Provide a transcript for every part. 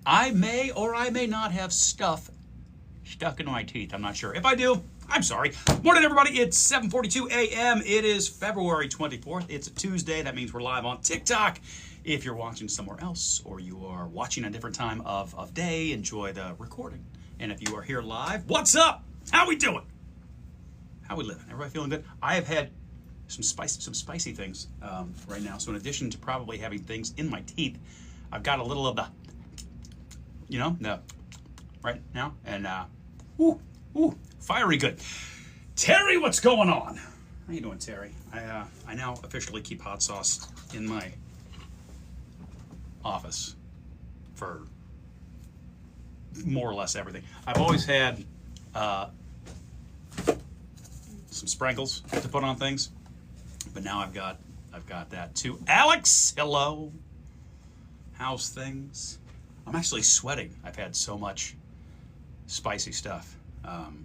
I may or I may not have stuff stuck into my teeth. I'm not sure. If I do, I'm sorry. Morning, everybody. It's 7:42 a.m. It is February 24th. It's a Tuesday. That means we're live on TikTok. If you're watching somewhere else or you are watching a different time of day, enjoy the recording. And if you are here live, what's up? How we doing? How we living? Everybody feeling good? I have had some spicy things right now. So in addition to probably having things in my teeth, I've got a little of the, right now, and fiery good. Terry, what's going on? How you doing, Terry? I now officially keep hot sauce in my office for more or less everything. I've always had some sprinkles to put on things, but now I've got that too. Alex, hello. How's things? I'm actually sweating. I've had so much spicy stuff,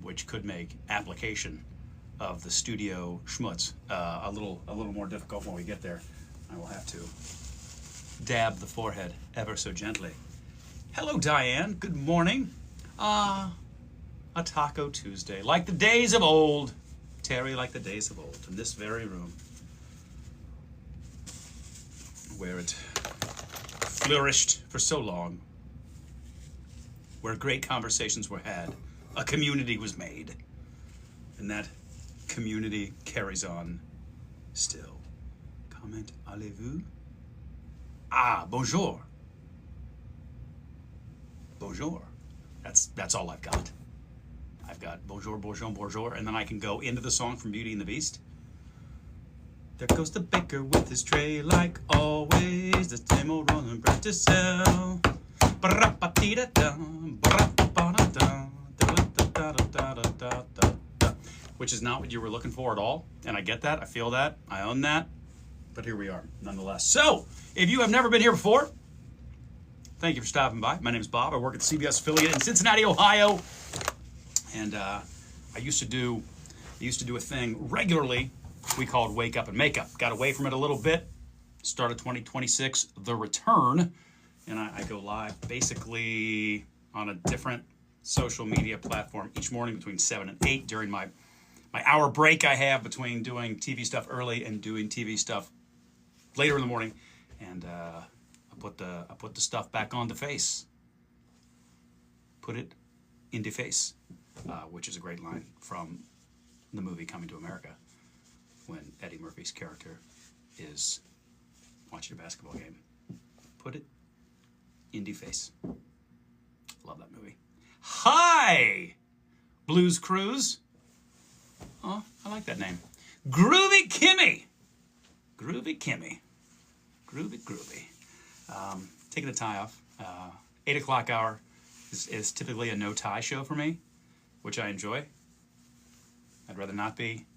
which could make application of the studio schmutz a little more difficult when we get there. I will have to dab the forehead ever so gently. Hello, Diane. Good morning. A Taco Tuesday, like the days of old. Terry, like the days of old, in this very room, where it flourished for so long, where great conversations were had, a community was made, and that community carries on still. Comment, allez-vous? Bonjour. Bonjour. That's all I've got. I've got bonjour, bonjour, bonjour, and then I can go into the song from Beauty and the Beast. There goes the baker with his tray, like always, the same old rolling bread to sell. Which is not what you were looking for at all, and I get that, I feel that, I own that, but here we are, nonetheless. So, if you have never been here before, thank you for stopping by. My name is Bob. I work at the CBS affiliate in Cincinnati, Ohio, and I used to do a thing regularly we called Wake Up and Makeup. Got away from it a little bit. Started 2026, The Return, and I go live basically on a different social media platform each morning between 7 and 8 during my hour break I have between doing TV stuff early and doing TV stuff later in the morning, and I put the stuff back on the face. Put it in the face, which is a great line from the movie Coming to America, when Eddie Murphy's character is watching a basketball game. Put it in the face. Love that movie. Hi, Blues Cruise. Oh, I like that name. Groovy Kimmy. Groovy Kimmy. Groovy. Taking the tie off. 8 o'clock hour is typically a no tie show for me, which I enjoy. I'd rather not be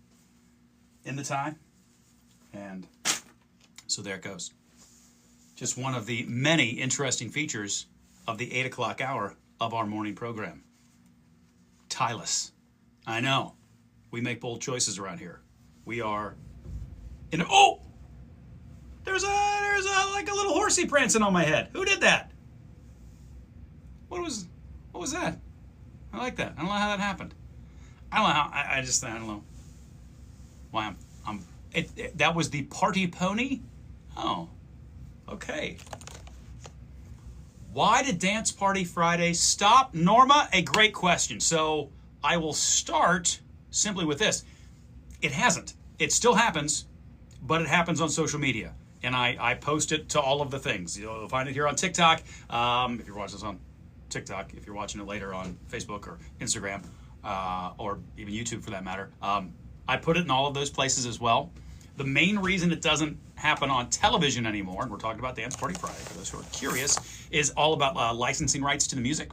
in the tie. And so there it goes. Just one of the many interesting features of the 8 o'clock hour of our morning program. Tieless. I know. We make bold choices around here. We are in there's like a little horsey prancing on my head. Who did that? What was that? I like that. I don't know how that happened. I don't know how. I don't know why that was the party pony. Oh, okay. Why did Dance Party Friday stop, Norma? A great question. So I will start simply with this. It hasn't. It still happens, but it happens on social media. And I post it to all of the things. You'll find it here on TikTok. If you're watching this on TikTok, if you're watching it later on Facebook or Instagram, or even YouTube for that matter, I put it in all of those places as well. The main reason it doesn't happen on television anymore, and we're talking about Dance Party Friday for those who are curious, is all about licensing rights to the music.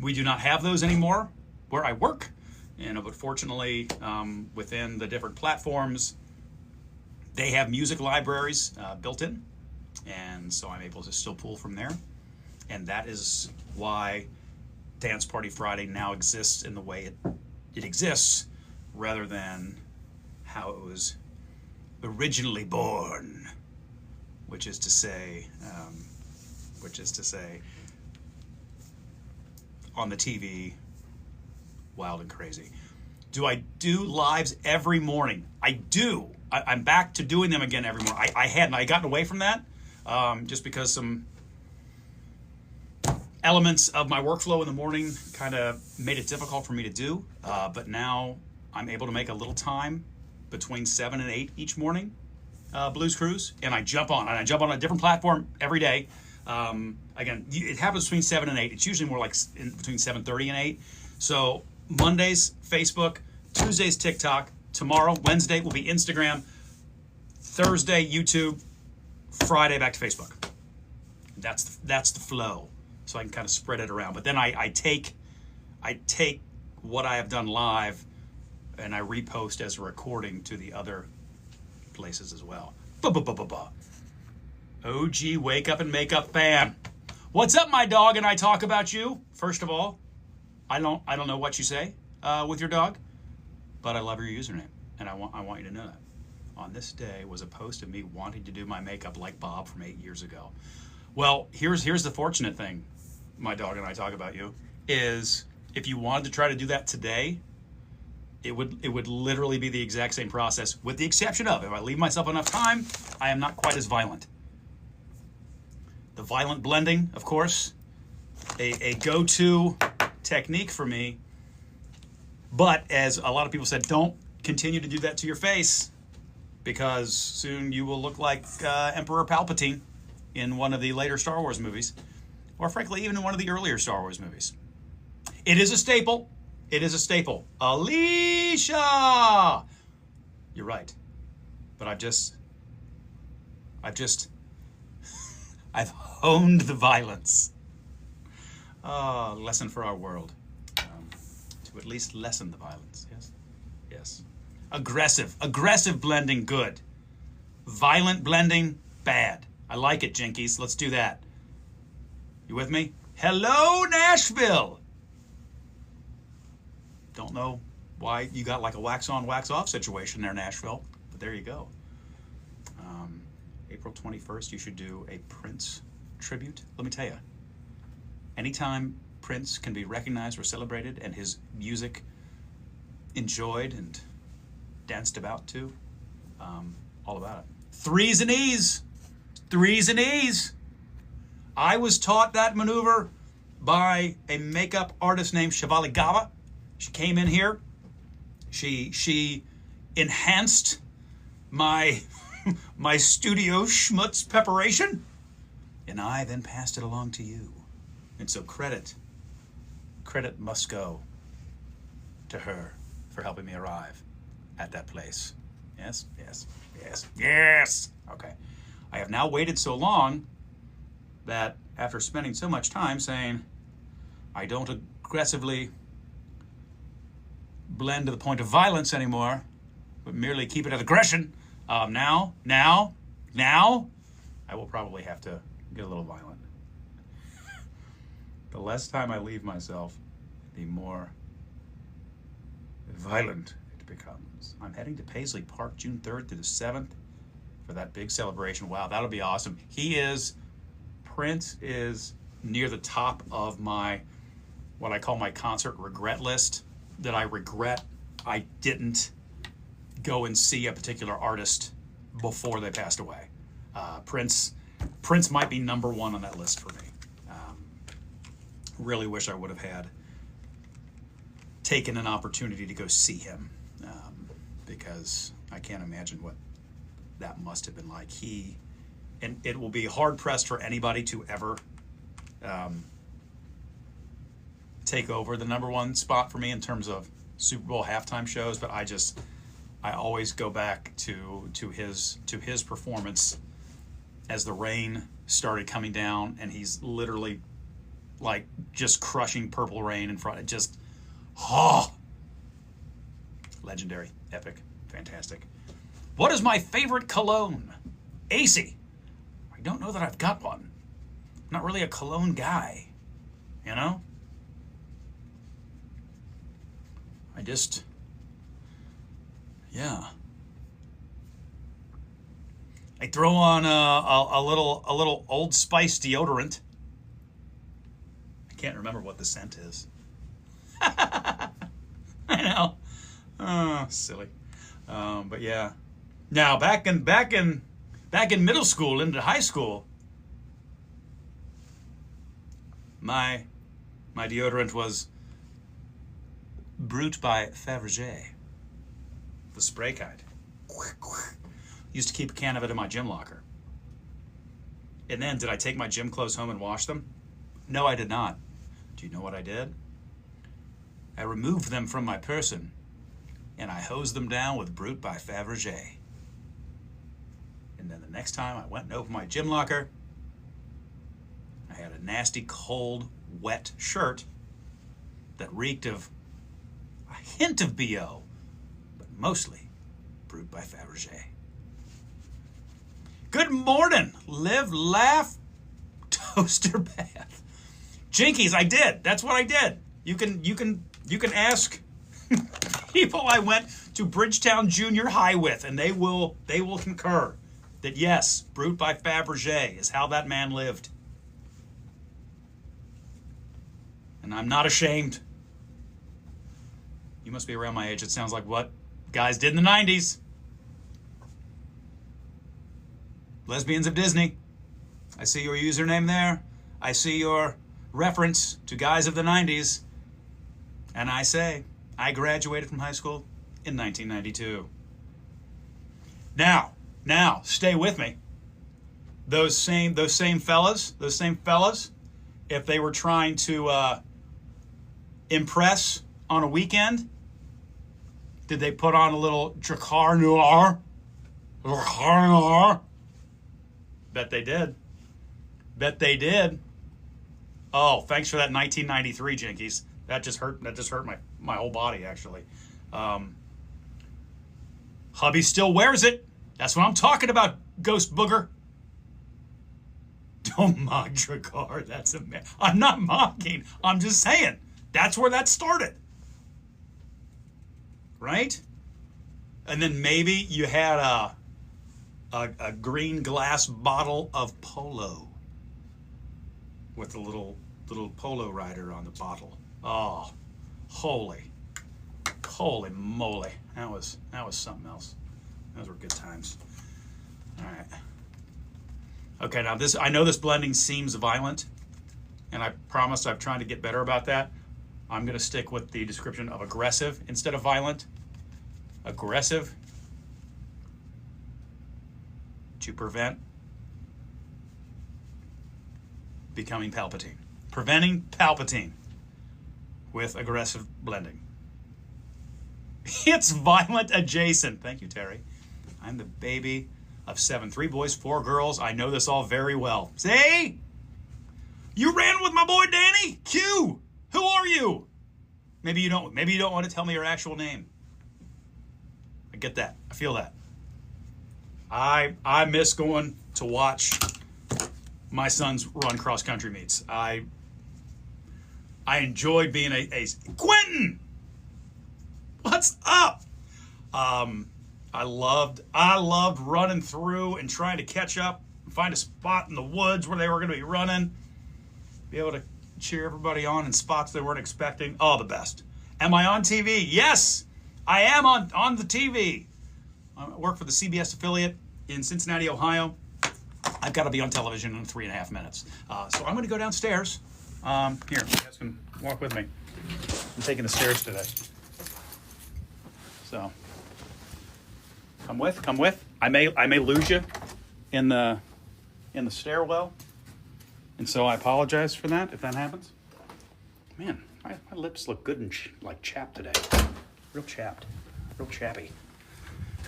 We do not have those anymore where I work, but fortunately, within the different platforms, they have music libraries built in, and so I'm able to still pull from there. And that is why Dance Party Friday now exists in the way it exists, rather than how it was originally born, which is to say, which is to say, on the TV, wild and crazy. Do I do lives every morning? I do. I'm back to doing them again every morning. I hadn't. I gotten away from that just because some elements of my workflow in the morning kind of made it difficult for me to do. But now I'm able to make a little time between 7 and 8 each morning, Blues Cruise, and I jump on. And I jump on a different platform every day. Again, it happens between 7 and 8. It's usually more like between 7:30 and 8. So Mondays, Facebook. Tuesdays, TikTok. Tomorrow, Wednesday, will be Instagram. Thursday, YouTube. Friday, back to Facebook. That's the flow. So I can kind of spread it around. But then I take what I have done live and I repost as a recording to the other places as well. OG Wake Up and Makeup fan. What's up, my dog and I talk about you? First of all, I don't know what you say with your dog, but I love your username, and I want you to know that. On this day was a post of me wanting to do my makeup like Bob from 8 years ago. Well, here's the fortunate thing, my dog and I talk about you, is if you wanted to try to do that today, it would literally be the exact same process, with the exception of if I leave myself enough time, I am not quite as violent. The violent blending, of course, a go-to technique for me. But as a lot of people said, don't continue to do that to your face, because soon you will look like Emperor Palpatine in one of the later Star Wars movies, or frankly, even in one of the earlier Star Wars movies. It is a staple. It is a staple. Alicia! You're right. But I've honed the violence. Lesson for our world. To at least lessen the violence, yes? Yes. Aggressive blending, good. Violent blending, bad. I like it, Jinkies. Let's do that. You with me? Hello, Nashville! Don't know why you got like a wax on, wax off situation there, Nashville, but there you go. April 21st, you should do a Prince tribute. Let me tell you, anytime Prince can be recognized or celebrated and his music enjoyed and danced about to, all about it. Threes and E's. Threes and E's. I was taught that maneuver by a makeup artist named Shivali Gava. She came in here. She enhanced my my studio schmutz preparation, and I then passed it along to you. And so credit must go to her for helping me arrive at that place. Yes, yes, yes, yes. Okay. I have now waited so long that after spending so much time saying I don't aggressively blend to the point of violence anymore, but merely keep it at aggression, now, I will probably have to get a little violent. The less time I leave myself, the more violent it becomes. I'm heading to Paisley Park June 3rd through the 7th for that big celebration. Wow, that'll be awesome. Prince is near the top of my, what I call my concert regret list, that I regret I didn't go and see a particular artist before they passed away. Prince might be number one on that list for me. Really wish I would have taken an opportunity to go see him, because I can't imagine what that must have been like. And it will be hard pressed for anybody to ever take over the number one spot for me in terms of Super Bowl halftime shows, but I always go back to his performance as the rain started coming down and he's literally like just crushing Purple Rain in front. Legendary, epic, fantastic. What is my favorite cologne? AC. I don't know that I've got one. I'm not really a cologne guy, you know? Yeah. I throw on a little Old Spice deodorant can't remember what the scent is. I know. Oh, silly. But yeah. Now back in middle school into high school, my deodorant was Brut by Fabergé, the spray kind. Used to keep a can of it in my gym locker. And then, did I take my gym clothes home and wash them? No, I did not. Do you know what I did? I removed them from my person, and I hosed them down with Brut by Fabergé. And then the next time I went and opened my gym locker, I had a nasty, cold, wet shirt that reeked of a hint of BO, but mostly Brut by Fabergé. Good morning. Live, laugh, toaster bath. Jinkies, I did. That's what I did. You can ask people I went to Bridgetown Junior High with, and they will concur that yes, Brut by Fabergé is how that man lived. And I'm not ashamed. You must be around my age. It sounds like what guys did in the 90s. Lesbians of Disney. I see your username there. I see your reference to guys of the 90s. And I say, I graduated from high school in 1992. Now, stay with me. Those same fellas, if they were trying to impress on a weekend, did they put on a little Dracar Noir? Bet they did. Oh, thanks for that 1993, Jinkies. That just hurt my whole body, actually. Hubby still wears it. That's what I'm talking about, Ghost Booger. Don't mock Dracar. That's a man. I'm not mocking. I'm just saying. That's where that started. Right? And then maybe you had a green glass bottle of Polo with a little Polo rider on the bottle. Oh, holy moly. That was something else. Those were good times. All right. Okay, now I know this blending seems violent, and I promise I'm trying to get better about that. I'm going to stick with the description of aggressive instead of violent. Aggressive to prevent becoming Palpatine. Preventing Palpatine with aggressive blending. It's violent adjacent. Thank you, Terry. I'm the baby of 7. 3 boys, 4 girls. I know this all very well. See? You ran with my boy Danny? Q. Who are you? Maybe you don't want to tell me your actual name. I get that. I feel that. I miss going to watch my sons run cross-country meets. I enjoyed being a Quentin! What's up? I loved running through and trying to catch up and find a spot in the woods where they were going to be running. Be able to cheer everybody on in spots they weren't expecting. Oh, the best. Am I on TV? Yes, I am on the TV. I work for the CBS affiliate in Cincinnati, Ohio. I've got to be on television in 3.5 minutes. So I'm going to go downstairs. Here, you guys can walk with me. I'm taking the stairs today. So come with. I may lose you in the stairwell, and so I apologize for that if that happens. Man, my lips look good and like chapped today. Real chapped, real chappy.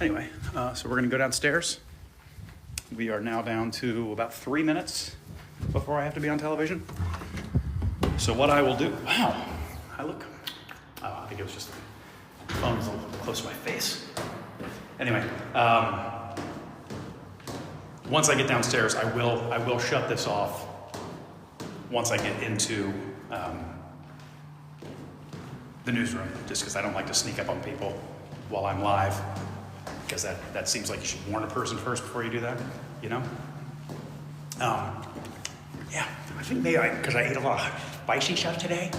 Anyway, so we're gonna go downstairs. We are now down to about 3 minutes before I have to be on television. So what I will do, wow, I think it was just the phone was a little close to my face. Anyway, once I get downstairs, I will shut this off once I get into the newsroom, just because I don't like to sneak up on people while I'm live, because that seems like you should warn a person first before you do that, you know? Yeah, I think maybe because I ate a lot of spicy stuff today,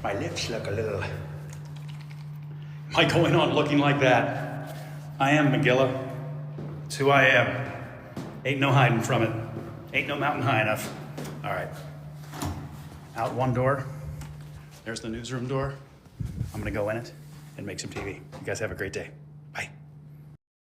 my lips look a little... Am I going on looking like that? I am, McGilla. It's who I am. Ain't no hiding from it. Ain't no mountain high enough. All right. Out one door. There's the newsroom door. I'm gonna go in it and make some TV. You guys have a great day.